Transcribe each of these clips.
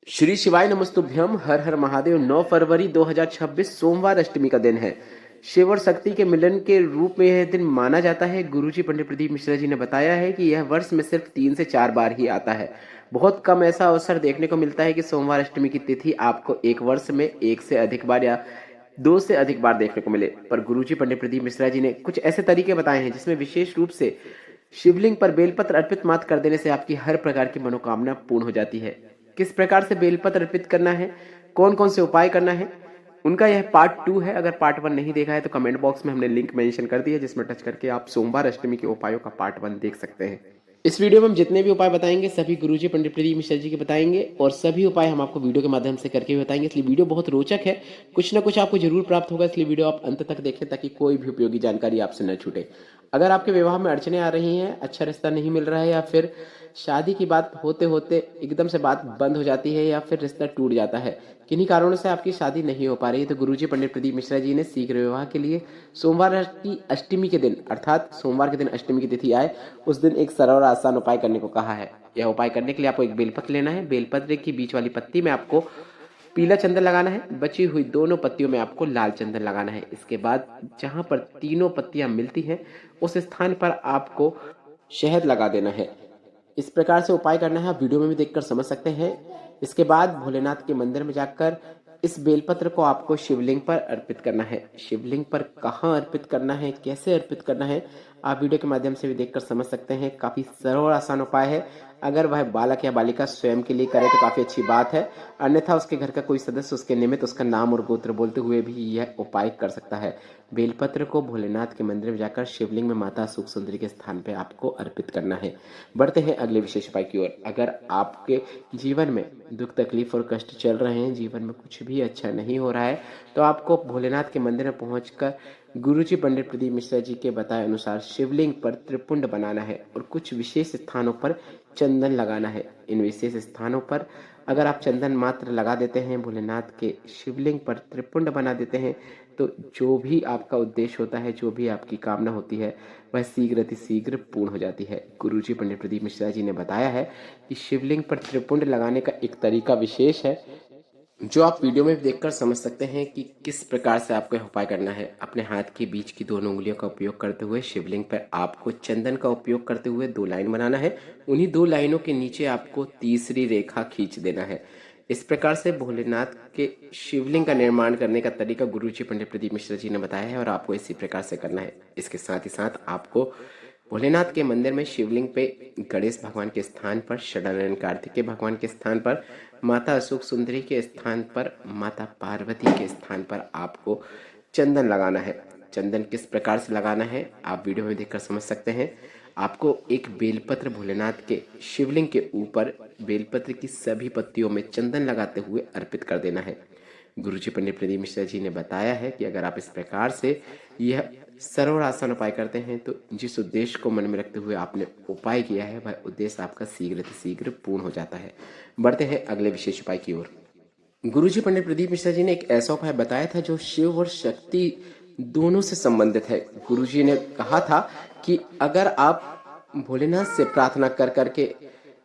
श्री शिवाय नमस्तुभ्यम। हर हर महादेव। 9 फरवरी 2026 सोमवार अष्टमी का दिन है। शिव और शक्ति के मिलन के रूप में यह दिन माना जाता है। गुरुजी पंडित प्रदीप मिश्रा जी ने बताया है कि यह वर्ष में सिर्फ 3 से 4 बार ही आता है। बहुत कम ऐसा अवसर देखने को मिलता है कि सोमवार अष्टमी की तिथि आपको एक वर्ष में एक से अधिक बार या 2 से अधिक बार देखने को मिले। पर गुरुजी पंडित प्रदीप मिश्रा जी ने कुछ ऐसे तरीके बताए हैं जिसमें विशेष रूप से शिवलिंग पर बेलपत्र अर्पित मात्र कर देने से आपकी हर प्रकार की मनोकामना पूर्ण हो जाती है। किस प्रकार से बेलपत्र अर्पित करना है, कौन कौन से उपाय करना है, उनका यह पार्ट 2 है। अगर पार्ट 1 नहीं देखा है तो कमेंट बॉक्स में हमने लिंक मेंशन कर दिया है, जिसमें टच करके आप सोमवार अष्टमी के उपायों का पार्ट 1 देख सकते हैं। इस वीडियो में हम जितने भी उपाय बताएंगे सभी गुरुजी पंडित प्रदीप मिश्रा जी के बताएंगे, और सभी उपाय हम आपको वीडियो के माध्यम से करके भी बताएंगे। इसलिए वीडियो बहुत रोचक है, कुछ ना कुछ आपको जरूर प्राप्त होगा। इसलिए वीडियो आप अंत तक देखें ताकि कोई भी उपयोगी जानकारी आपसे न छूटे। अगर आपके विवाह में अड़चने आ रही हैं, अच्छा रिश्ता नहीं मिल रहा है, या फिर शादी की बात होते होते एकदम से बात बंद हो जाती है, या फिर रिश्ता टूट जाता है, किन्हीं कारणों से आपकी शादी नहीं हो पा रही है, तो गुरुजी पंडित प्रदीप मिश्रा जी ने शीघ्र विवाह के लिए सोमवार की अष्टमी के दिन, अर्थात सोमवार के दिन अष्टमी की तिथि आए उस दिन एक सरल और आसान उपाय करने को कहा है। यह उपाय करने के लिए आपको एक बेलपत्र लेना है। बेलपत्र की बीच वाली पत्ती में आपको पीला चंदन लगाना है। बची हुई दोनों पत्तियों में आपको लाल चंदन लगाना है। इसके बाद जहां पर तीनों पत्तियां मिलती हैं उस स्थान पर आपको शहद लगा देना है। इस प्रकार से उपाय करना है, आप वीडियो में भी देखकर समझ सकते हैं। इसके बाद भोलेनाथ के मंदिर में जाकर इस बेलपत्र को आपको शिवलिंग पर अर्पित करना है। शिवलिंग पर कहाँ अर्पित करना है, कैसे अर्पित करना है, आप वीडियो के माध्यम से भी देखकर समझ सकते हैं। काफी सरल और आसान उपाय है। अगर वह बालक या बालिका स्वयं के लिए करे तो काफी अच्छी बात है, अन्यथा उसके घर का कोई सदस्य उसके निमित्त उसका नाम और गोत्र बोलते हुए भी यह उपाय कर सकता है। बेलपत्र को भोलेनाथ के मंदिर में जाकर शिवलिंग में माता सुख सुंदरी के स्थान पर आपको अर्पित करना है। बढ़ते हैं अगले विशेष उपाय की ओर। अगर आपके जीवन में दुख तकलीफ और कष्ट चल रहे हैं, जीवन में कुछ भी अच्छा नहीं हो रहा है, तो आपको भोलेनाथ के मंदिर में पहुंचकर गुरुजी पंडित प्रदीप मिश्रा जी के बताए अनुसार शिवलिंग पर त्रिपुंड बनाना है और कुछ विशेष स्थानों पर चंदन लगाना है। इन विशेष स्थानों पर अगर आप चंदन मात्र लगा देते हैं, भोलेनाथ के शिवलिंग पर त्रिपुंड बना देते हैं, तो जो भी आपका उद्देश्य होता है, जो भी आपकी कामना होती है, वह शीघ्र अति शीघ्र पूर्ण हो जाती है। गुरुजी पंडित प्रदीप मिश्रा जी ने बताया है कि शिवलिंग पर त्रिपुंड लगाने का एक तरीका विशेष है, जो आप वीडियो में देखकर समझ सकते हैं कि किस प्रकार से आपको यह उपाय करना है। अपने हाथ के बीच की दोनों उंगलियों का उपयोग करते हुए शिवलिंग पर आपको चंदन का उपयोग करते हुए 2 लाइन बनाना है। उन्हीं 2 लाइनों के नीचे आपको तीसरी रेखा खींच देना है। इस प्रकार से भोलेनाथ के शिवलिंग का निर्माण करने का तरीका गुरुजी पंडित प्रदीप मिश्रा जी ने बताया है, और आपको इसी प्रकार से करना है। इसके साथ ही साथ आपको भोलेनाथ के मंदिर में शिवलिंग पे गणेश भगवान के स्थान पर, षडानन कार्तिकेय भगवान के स्थान पर, माता अशोक सुंदरी के स्थान पर, माता पार्वती के स्थान पर आपको चंदन लगाना है। चंदन किस प्रकार से लगाना है आप वीडियो में देखकर समझ सकते हैं। आपको एक बेलपत्र भोलेनाथ के शिवलिंग के ऊपर बेलपत्र की सभी पत्तियों में चंदन लगाते हुए अर्पित कर देना है। गुरुजी पंडित प्रदीप मिश्रा जी ने बताया है कि अगर आप इस प्रकार से यह सरल और आसान उपाय करते हैं, तो जिस उद्देश्य को मन में रखते हुए आपने उपाय किया है, वह उद्देश्य आपका शीघ्र से शीघ्र पूर्ण हो जाता है। बढ़ते हैं अगले विशेष उपाय की ओर। गुरुजी पंडित प्रदीप मिश्रा जी ने एक ऐसा उपाय बताया था जो शिव और शक्ति दोनों से संबंधित है। गुरुजी ने कहा था कि अगर आप भोलेनाथ से प्रार्थना कर करके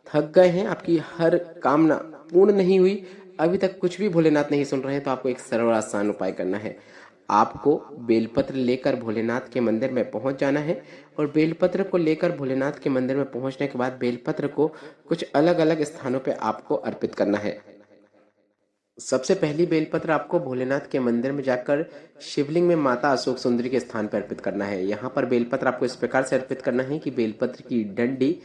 थक गए हैं, आपकी हर कामना पूर्ण नहीं हुई, अभी तक कुछ भी भोलेनाथ नहीं सुन रहे हैं, तो आपको एक सरल और आसान उपाय करना है। आपको बेलपत्र लेकर भोलेनाथ के मंदिर में पहुंच जाना है, और बेलपत्र को लेकर भोलेनाथ के मंदिर में पहुंचने के बाद बेलपत्र को कुछ अलग अलग स्थानों पे आपको अर्पित करना है। सबसे पहली बेलपत्र आपको भोलेनाथ के मंदिर में जाकर शिवलिंग में माता अशोक सुंदरी के स्थान पर अर्पित करना है। यहाँ पर बेलपत्र आपको इस प्रकार से अर्पित करना है कि बेलपत्र की डंडी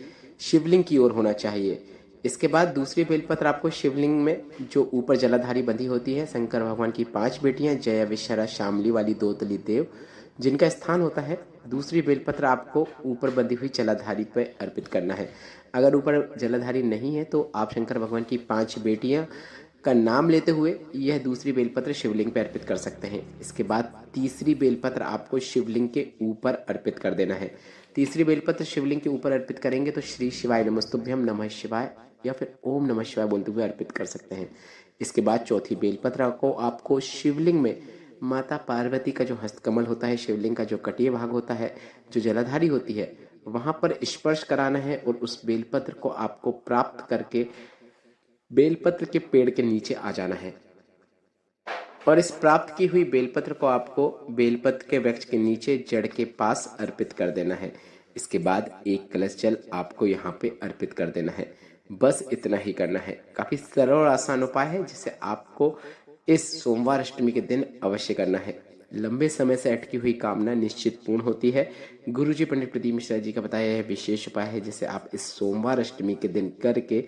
शिवलिंग की ओर होना चाहिए। इसके बाद दूसरी बेलपत्र आपको शिवलिंग में जो ऊपर जलाधारी बंधी होती है, शंकर भगवान की 5 बेटियां जया विशरा शामली वाली 2 तली देव, जिनका स्थान होता है, दूसरी बेलपत्र आपको ऊपर बंधी हुई जलाधारी पर अर्पित करना है। अगर ऊपर जलाधारी नहीं है तो आप शंकर भगवान की 5 बेटियां का नाम लेते हुए यह दूसरी बेलपत्र शिवलिंग पर अर्पित कर सकते हैं। इसके बाद तीसरी बेलपत्र आपको शिवलिंग के ऊपर अर्पित कर देना है। तीसरी बेलपत्र शिवलिंग के ऊपर अर्पित करेंगे तो श्री शिवाय नमस्तुभ्यम नमः शिवाय या फिर ओम नमः शिवाय बोलते हुए अर्पित कर सकते हैं। इसके बाद चौथी बेलपत्र को आपको शिवलिंग में माता पार्वती का जो हस्तकमल होता है, शिवलिंग का जो कटीय भाग होता है, जो जलाधारी होती है, वहां पर स्पर्श कराना है, और उस बेलपत्र को आपको प्राप्त करके बेलपत्र के पेड़ के नीचे आ जाना है और इस प्राप्त की हुई बेलपत्र को आपको बेलपत्र के वृक्ष के नीचे जड़ के पास अर्पित कर देना है। इसके बाद एक कलश जल आपको यहाँ पे अर्पित कर देना है। बस इतना ही करना है। काफी सरल और आसान उपाय है जिसे आपको इस सोमवार अष्टमी के दिन अवश्य करना है। लंबे समय से अटकी हुई कामना निश्चित पूर्ण होती है। गुरुजी पंडित प्रदीप मिश्रा जी का बताया यह विशेष उपाय है जिसे आप इस सोमवार अष्टमी के दिन करके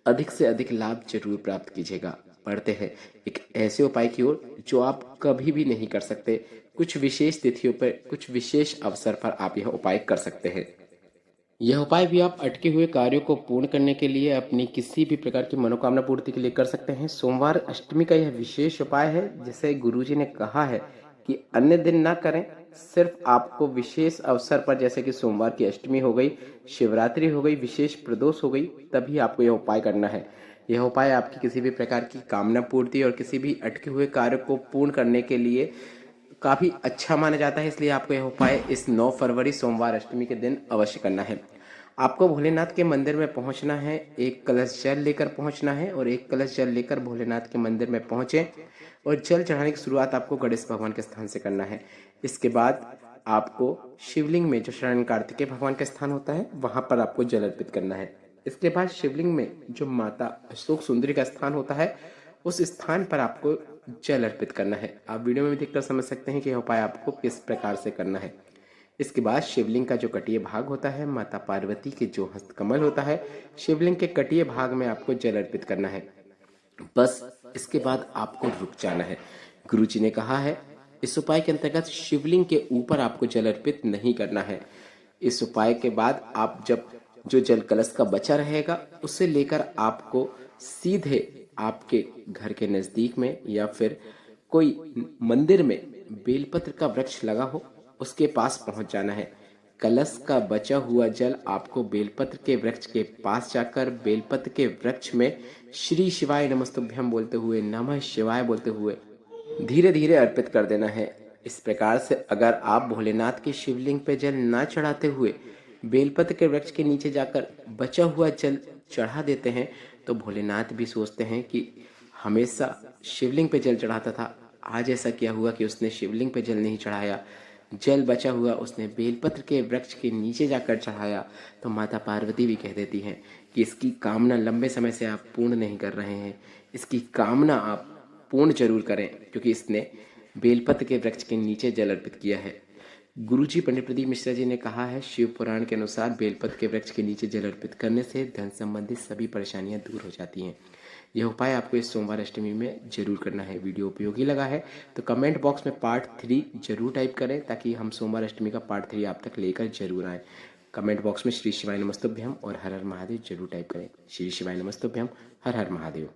अधिक से अधिक लाभ जरूर प्राप्त कीजिएगा। बढ़ते हैं एक ऐसे उपाय की ओर जो आप कभी भी नहीं कर सकते। कुछ विशेष तिथियों पर, कुछ विशेष अवसर पर आप यह उपाय कर सकते हैं। यह उपाय भी आप अटके हुए कार्यों को पूर्ण करने के लिए, अपनी किसी भी प्रकार की मनोकामना पूर्ति के लिए कर सकते हैं। सोमवार अष्टमी का यह विशेष उपाय है जिसे गुरुजी ने कहा है कि अन्य दिन ना करें। सिर्फ आपको विशेष अवसर पर, जैसे कि सोमवार की अष्टमी हो गई, शिवरात्रि हो गई, विशेष प्रदोष हो गई, तभी आपको यह उपाय करना है। यह उपाय आपकी किसी भी प्रकार की कामना पूर्ति और किसी भी अटके हुए कार्य को पूर्ण करने के लिए काफी अच्छा माना जाता है। इसलिए आपको यह उपाय इस 9 फरवरी सोमवार अष्टमी के दिन अवश्य करना है। आपको भोलेनाथ के मंदिर में पहुंचना है, एक कलश जल लेकर पहुंचना है और एक कलश जल लेकर भोलेनाथ के मंदिर में पहुंचे और जल चढ़ाने की शुरुआत आपको गणेश भगवान के स्थान से करना है। इसके बाद आपको शिवलिंग में, जो शरण कार्तिकेय भगवान का स्थान होता है, वहां पर आपको जल अर्पित करना है। इसके बाद शिवलिंग में जो माता अशोक सुंदरी का स्थान होता है, उस स्थान पर आपको जल अर्पित करना है। आप वीडियो में भी देखकर समझ सकते हैं कि यह उपाय आपको किस प्रकार से करना है। इसके बाद शिवलिंग का जो कटीय भाग होता है, माता पार्वती के जो हस्तकमल होता है, शिवलिंग के कटीय भाग में आपको जल अर्पित करना है। बस इसके बाद आपको रुक जाना है। गुरुजी ने कहा है इस उपाय के अंतर्गत शिवलिंग के ऊपर आपको जल अर्पित नहीं करना है। इस उपाय के बाद आप जब जो जल कलश का बचा रहेगा उसे लेकर आपको सीधे आपके घर के नजदीक में या फिर कोई मंदिर में बेलपत्र का वृक्ष लगा हो उसके पास पहुंच जाना है। कलश का बचा हुआ जल आपको बेलपत्र के वृक्ष के पास जाकर बेलपत्र के वृक्ष में श्री शिवाय नमस्तुभ्यम बोलते हुए, नमः शिवाय बोलते हुए धीरे धीरे अर्पित कर देना है। इस प्रकार से अगर आप भोलेनाथ के शिवलिंग पे जल ना चढ़ाते हुए बेलपत्र के वृक्ष के नीचे जाकर बचा हुआ जल चढ़ा देते हैं तो भोलेनाथ भी सोचते हैं कि हमेशा शिवलिंग पे जल चढ़ाता था, आज ऐसा क्या हुआ कि उसने शिवलिंग पे जल नहीं चढ़ाया, जल बचा हुआ उसने बेलपत्र के वृक्ष के नीचे जाकर चढ़ाया। तो माता पार्वती भी कह देती हैं कि इसकी कामना लंबे समय से आप पूर्ण नहीं कर रहे हैं, इसकी कामना आप पूर्ण जरूर करें क्योंकि इसने बेलपत्र के वृक्ष के नीचे जल अर्पित किया है। गुरुजी पंडित प्रदीप मिश्रा जी ने कहा है शिव पुराण के अनुसार बेलपत्र के वृक्ष के नीचे जल अर्पित करने से धन संबंधित सभी परेशानियां दूर हो जाती हैं। यह उपाय आपको इस सोमवार अष्टमी में जरूर करना है। वीडियो उपयोगी लगा है तो कमेंट बॉक्स में पार्ट 3 जरूर टाइप करें ताकि हम सोमवार अष्टमी का पार्ट 3 आप तक लेकर जरूर आएँ। कमेंट बॉक्स में श्री शिवाय नमस्तुभ्यम और हर हर महादेव जरूर टाइप करें। श्री शिवाय नमस्तुभ्यम, हर हर महादेव।